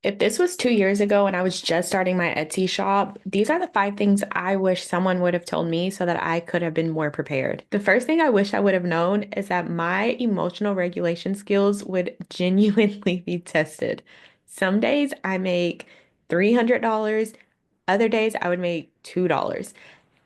If this was 2 years ago and I was just starting my Etsy shop, these are the five things I wish someone would have told me so that I could have been more prepared. The first thing I wish I would have known is that my emotional regulation skills would genuinely be tested. Some days I make $300, other days I would make $2.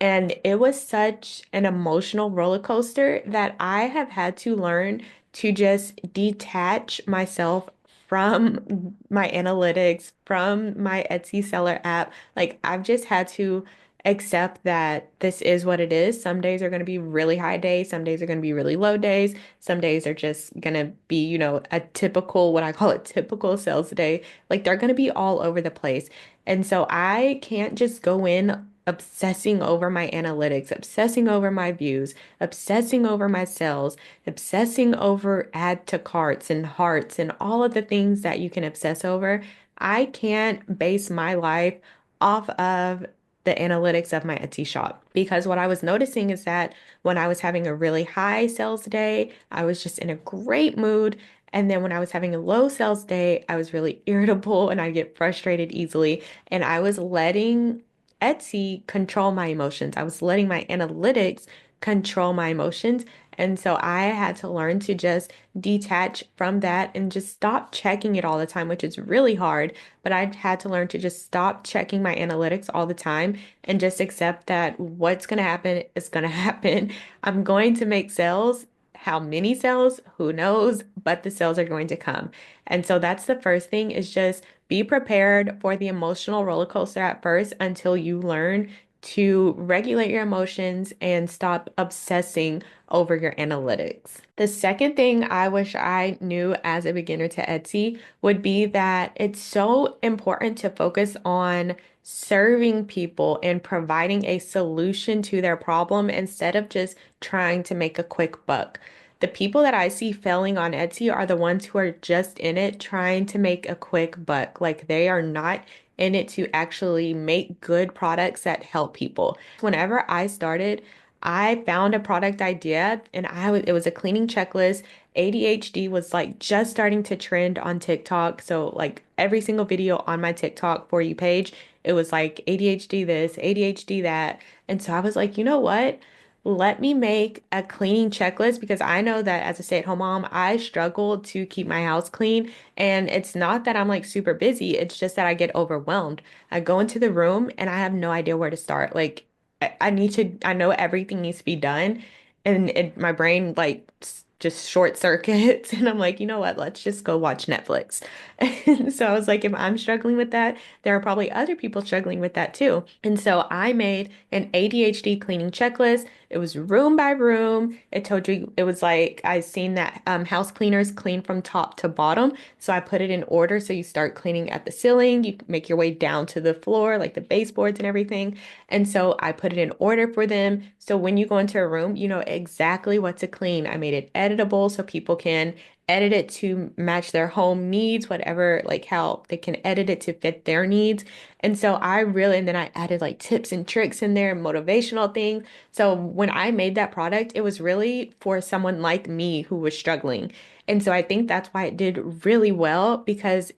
And it was such an emotional roller coaster that I have had to learn to just detach myself from my analytics, from my Etsy seller app. Like, I've just had to accept that this is what it is. Some days are going to be really high days, some days are going to be really low days, some days are just going to be, a typical, what I call a typical sales day. Like, they're going to be all over the place. And so I can't just go in obsessing over my analytics, obsessing over my views, obsessing over my sales, obsessing over add to carts and hearts and all of the things that you can obsess over. I can't base my life off of the analytics of my Etsy shop because what I was noticing is that when I was having a really high sales day, I was just in a great mood. And then when I was having a low sales day, I was really irritable and I get frustrated easily. And I was letting Etsy control my emotions. I was letting my analytics control my emotions. And so I had to learn to just detach from that and just stop checking it all the time, which is really hard. But I had to learn to just stop checking my analytics all the time and just accept that what's going to happen is going to happen. I'm going to make sales. How many sales? Who knows? But the sales are going to come. And so that's the first thing is just be prepared for the emotional roller coaster at first until you learn to regulate your emotions and stop obsessing over your analytics. The second thing I wish I knew as a beginner to Etsy would be that it's so important to focus on serving people and providing a solution to their problem instead of just trying to make a quick buck. The people that I see failing on Etsy are the ones who are just in it trying to make a quick buck. Like they are not in it to actually make good products that help people. Whenever I started, I found a product idea and it was a cleaning checklist. ADHD was like just starting to trend on TikTok. So like every single video on my TikTok For You page, it was like ADHD this, ADHD that. And so I was like, you know what? Let me make a cleaning checklist because I know that as a stay-at-home mom, I struggle to keep my house clean. And it's not that I'm like super busy, it's just that I get overwhelmed. I go into the room and I have no idea where to start. Like, I know everything needs to be done. And my brain like just short circuits. And I'm like, you know what? Let's just go watch Netflix. And so I was like, if I'm struggling with that, there are probably other people struggling with that too. And so I made an ADHD cleaning checklist. It was room by room. It told you, it was like, I seen that house cleaners clean from top to bottom. So I put it in order. So you start cleaning at the ceiling, you make your way down to the floor, like the baseboards and everything. And so I put it in order for them. So when you go into a room, you know exactly what to clean. I made it editable so people can edit it to match their home needs, whatever, like how they can edit it to fit their needs. And so and then I added like tips and tricks in there, motivational things. So when I made that product, it was really for someone like me who was struggling. And so I think that's why it did really well because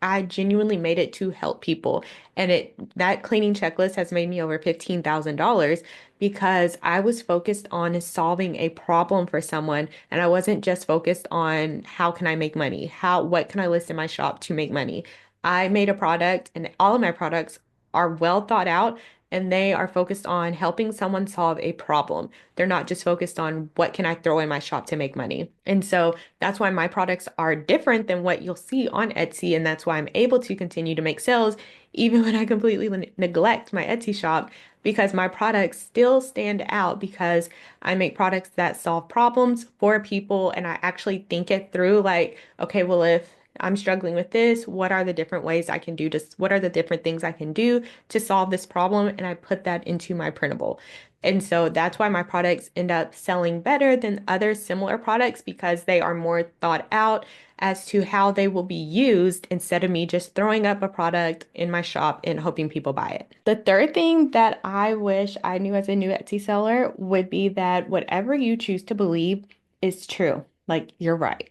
I genuinely made it to help people. And that cleaning checklist has made me over $15,000 because I was focused on solving a problem for someone and I wasn't just focused on how can I make money? What can I list in my shop to make money? I made a product and all of my products are well thought out and they are focused on helping someone solve a problem. They're not just focused on what can I throw in my shop to make money. And so that's why my products are different than what you'll see on Etsy. And that's why I'm able to continue to make sales even when I completely neglect my Etsy shop because my products still stand out because I make products that solve problems for people and I actually think it through like, okay, well, if I'm struggling with this, what are the different ways I can do what are the different things I can do to solve this problem? And I put that into my printable. And so that's why my products end up selling better than other similar products because they are more thought out as to how they will be used instead of me just throwing up a product in my shop and hoping people buy it. The third thing that I wish I knew as a new Etsy seller would be that whatever you choose to believe is true. Like you're right.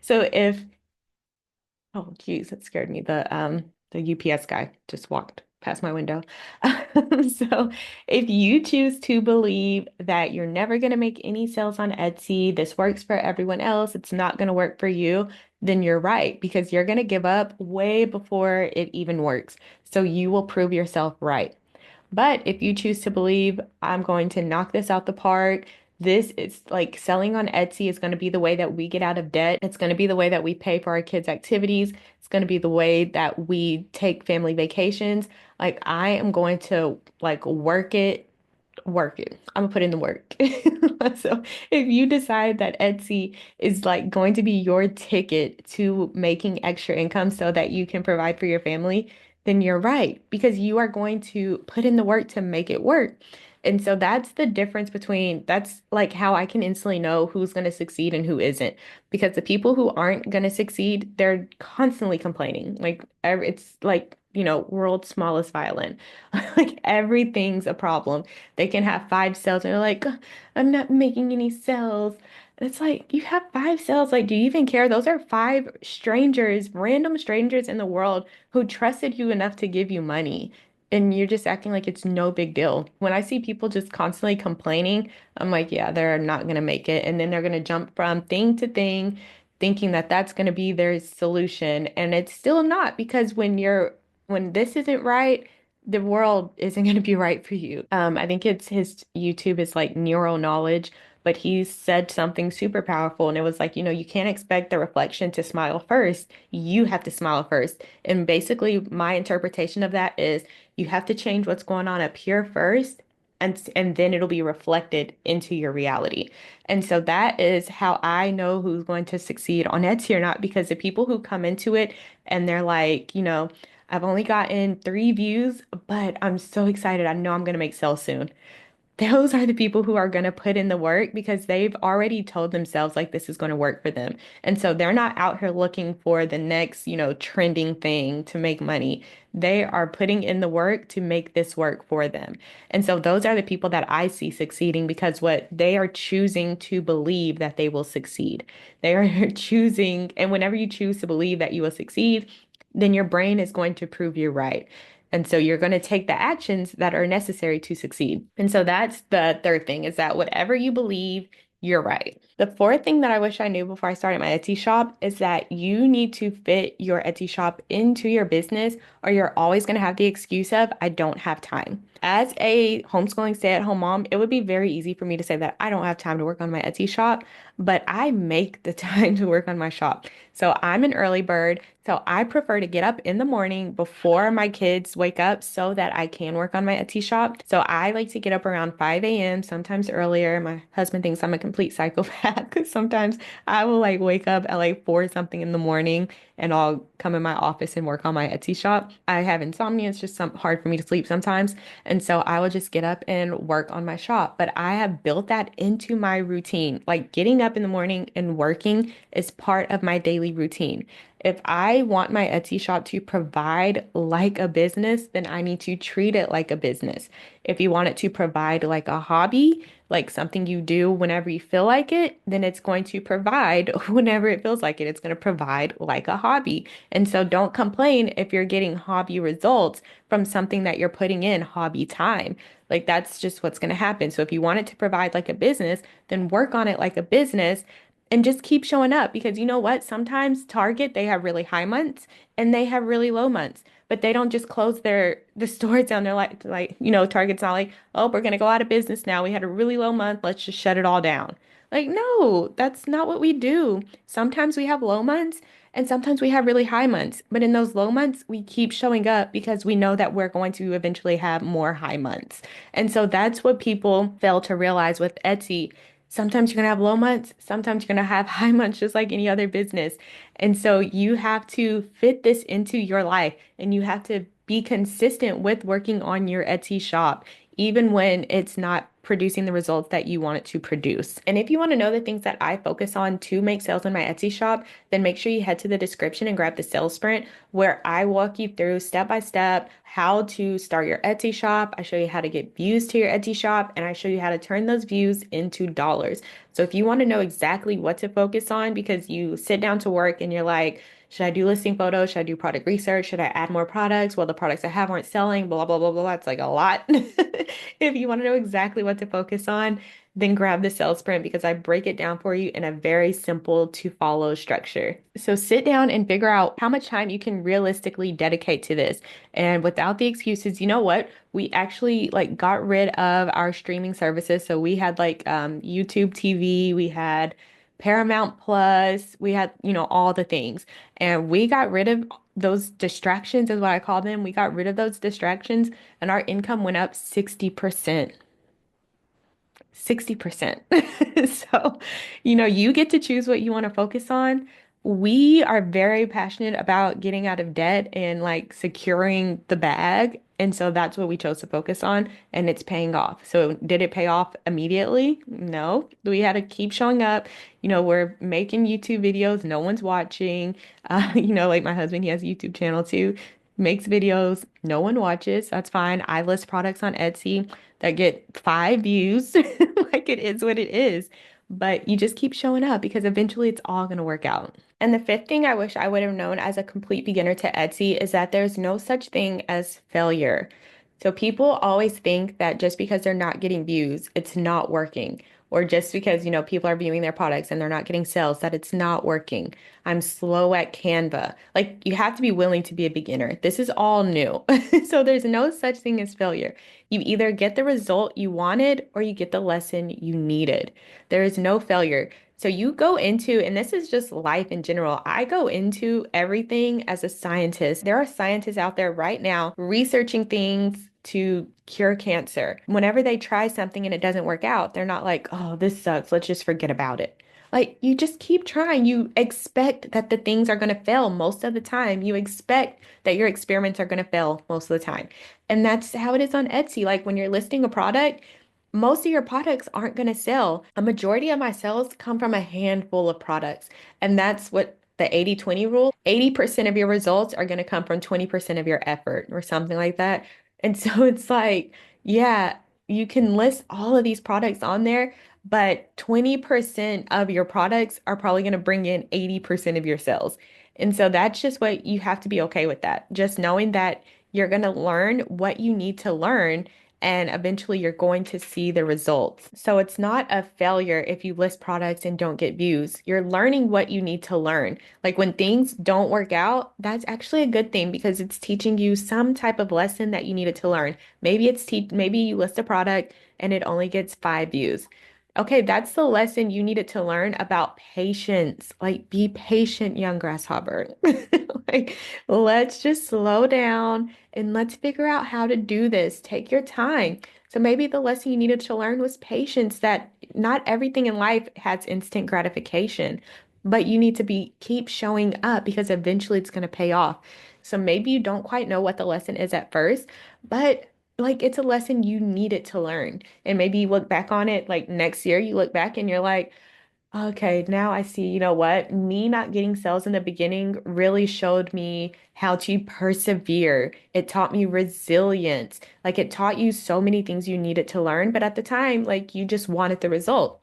So if Oh, geez, that scared me. The UPS guy just walked past my window. So if you choose to believe that you're never going to make any sales on Etsy, this works for everyone else, it's not going to work for you, then you're right, because you're going to give up way before it even works. So you will prove yourself right. But if you choose to believe I'm going to knock this out the park, this is like selling on Etsy is going to be the way that we get out of debt. It's going to be the way that we pay for our kids' activities. It's going to be the way that we take family vacations. Like I am going to like work it. I'm gonna put in the work. So if you decide that Etsy is like going to be your ticket to making extra income so that you can provide for your family, then you're right because you are going to put in the work to make it work. And so that's the difference between that's like how I can instantly know who's going to succeed and who isn't. Because the people who aren't going to succeed, they're constantly complaining. Like it's like, world's smallest violin. Like everything's a problem. They can have five sales and they're like, I'm not making any sales. And it's like, you have five sales. Like, do you even care? Those are five strangers, random strangers in the world who trusted you enough to give you money. And you're just acting like it's no big deal. When I see people just constantly complaining, I'm like, yeah, they're not going to make it. And then they're going to jump from thing to thing, thinking that that's going to be their solution. And it's still not because when this isn't right, the world isn't going to be right for you. I think it's his YouTube is like neural knowledge, but he said something super powerful. And it was like, you can't expect the reflection to smile first. You have to smile first. And basically, my interpretation of that is you have to change what's going on up here first. And then it'll be reflected into your reality. And so that is how I know who's going to succeed on Etsy or not, because the people who come into it and they're like, I've only gotten 3 views, but I'm so excited. I know I'm going to make sales soon. Those are the people who are going to put in the work because they've already told themselves like this is going to work for them. And so they're not out here looking for the next, trending thing to make money. They are putting in the work to make this work for them. And so those are the people that I see succeeding because what they are choosing to believe that they will succeed. They are choosing, and whenever you choose to believe that you will succeed, then your brain is going to prove you right. And so you're going to take the actions that are necessary to succeed. And so that's the third thing is that whatever you believe, you're right. The fourth thing that I wish I knew before I started my Etsy shop is that you need to fit your Etsy shop into your business, or you're always going to have the excuse of, I don't have time. As a homeschooling stay-at-home mom, it would be very easy for me to say that I don't have time to work on my Etsy shop, but I make the time to work on my shop. So I'm an early bird. So I prefer to get up in the morning before my kids wake up so that I can work on my Etsy shop. So I like to get up around 5 a.m., sometimes earlier. My husband thinks I'm a complete psychopath because sometimes I will like wake up at like 4 something in the morning and I'll come in my office and work on my Etsy shop. I have insomnia. It's just hard for me to sleep sometimes. And so I will just get up and work on my shop. But I have built that into my routine. Like getting up in the morning and working is part of my daily routine. If I want my Etsy shop to provide like a business, then I need to treat it like a business. If you want it to provide like a hobby, like something you do whenever you feel like it, then it's going to provide whenever it feels like it. It's going to provide like a hobby. And so don't complain if you're getting hobby results from something that you're putting in hobby time. Like that's just what's going to happen. So if you want it to provide like a business, then work on it like a business and just keep showing up because you know what? Sometimes Target, they have really high months and they have really low months, but they don't just close the stores down. They're like, Target's not like, oh, we're gonna go out of business now. We had a really low month. Let's just shut it all down. Like, no, that's not what we do. Sometimes we have low months and sometimes we have really high months. But in those low months, we keep showing up because we know that we're going to eventually have more high months. And so that's what people fail to realize with Etsy. Sometimes you're going to have low months, sometimes you're going to have high months, just like any other business. And so you have to fit this into your life and you have to be consistent with working on your Etsy shop, even when it's not producing the results that you want it to produce. And if you want to know the things that I focus on to make sales in my Etsy shop, then make sure you head to the description and grab the sales sprint where I walk you through step by step how to start your Etsy shop. I show you how to get views to your Etsy shop and I show you how to turn those views into dollars. So if you want to know exactly what to focus on because you sit down to work and you're like, Should I do listing photos? Should I do product research? Should I add more products? Well, the products I have aren't selling, blah, blah, blah, blah, blah. It's like a lot. If you want to know exactly what to focus on, then grab the sales sprint because I break it down for you in a very simple to follow structure. So sit down and figure out how much time you can realistically dedicate to this. And without the excuses, you know what? We actually like got rid of our streaming services. So we had like YouTube TV, we had Paramount Plus, we had, all the things. And we got rid of those distractions, is what I call them. We got rid of those distractions and our income went up 60%. 60%. So, you get to choose what you want to focus on. We are very passionate about getting out of debt and like securing the bag. And so that's what we chose to focus on, and it's paying off. So, did it pay off immediately? No. We had to keep showing up. We're making YouTube videos, no one's watching. Like my husband, he has a YouTube channel too, makes videos, no one watches. That's fine. I list products on Etsy that get 5 views. Like it is what it is. But you just keep showing up because eventually it's all going to work out. And the fifth thing I wish I would have known as a complete beginner to Etsy is that there's no such thing as failure. So people always think that just because they're not getting views, it's not working. Or just because, people are viewing their products and they're not getting sales, that it's not working. I'm slow at Canva. Like you have to be willing to be a beginner. This is all new. So there's no such thing as failure. You either get the result you wanted or you get the lesson you needed. There is no failure. So you go into, and this is just life in general. I go into everything as a scientist. There are scientists out there right now researching things to cure cancer. Whenever they try something and it doesn't work out, they're not like, oh, this sucks. Let's just forget about it. Like you just keep trying. You expect that the things are going to fail most of the time. You expect that your experiments are going to fail most of the time. And that's how it is on Etsy. Like when you're listing a product, most of your products aren't going to sell. A majority of my sales come from a handful of products. And that's what the 80/20 rule, 80% of your results are going to come from 20% of your effort or something like that. And so it's like, yeah, you can list all of these products on there, but 20% of your products are probably going to bring in 80% of your sales. And so that's just what you have to be okay with that. Just knowing that you're going to learn what you need to learn and eventually you're going to see the results. So it's not a failure if you list products and don't get views. You're learning what you need to learn. Like when things don't work out, that's actually a good thing because it's teaching you some type of lesson that you needed to learn. Maybe you list a product and it only gets 5 views. Okay, that's the lesson you needed to learn about patience. Like, be patient, young grasshopper. Like, let's just slow down and let's figure out how to do this. Take your time. So maybe the lesson you needed to learn was patience, that not everything in life has instant gratification, but you need to keep showing up because eventually it's going to pay off. So maybe you don't quite know what the lesson is at first, but like it's a lesson you needed to learn. And maybe you look back on it like next year, you look back and you're like, okay, now I see, you know what? Me not getting sales in the beginning really showed me how to persevere. It taught me resilience. Like it taught you so many things you needed to learn, but at the time, like you just wanted the result.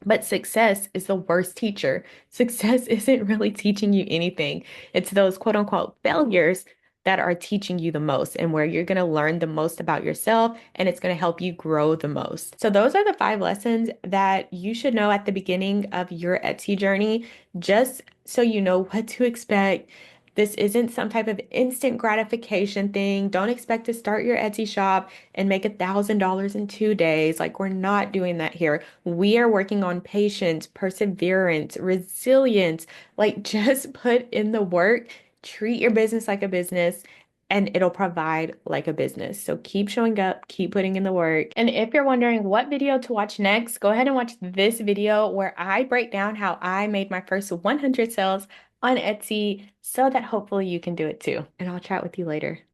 But success is the worst teacher. Success isn't really teaching you anything. It's those quote unquote failures that are teaching you the most and where you're going to learn the most about yourself and it's going to help you grow the most. So those are the 5 lessons that you should know at the beginning of your Etsy journey, just so you know what to expect. This isn't some type of instant gratification thing. Don't expect to start your Etsy shop and make $1,000 in 2 days. Like, we're not doing that here. We are working on patience, perseverance, resilience. Like, just put in the work, treat your business like a business, and it'll provide like a business. So keep showing up, keep putting in the work. And if you're wondering what video to watch next, go ahead and watch this video where I break down how I made my first 100 sales on Etsy so that hopefully you can do it too. And I'll chat with you later.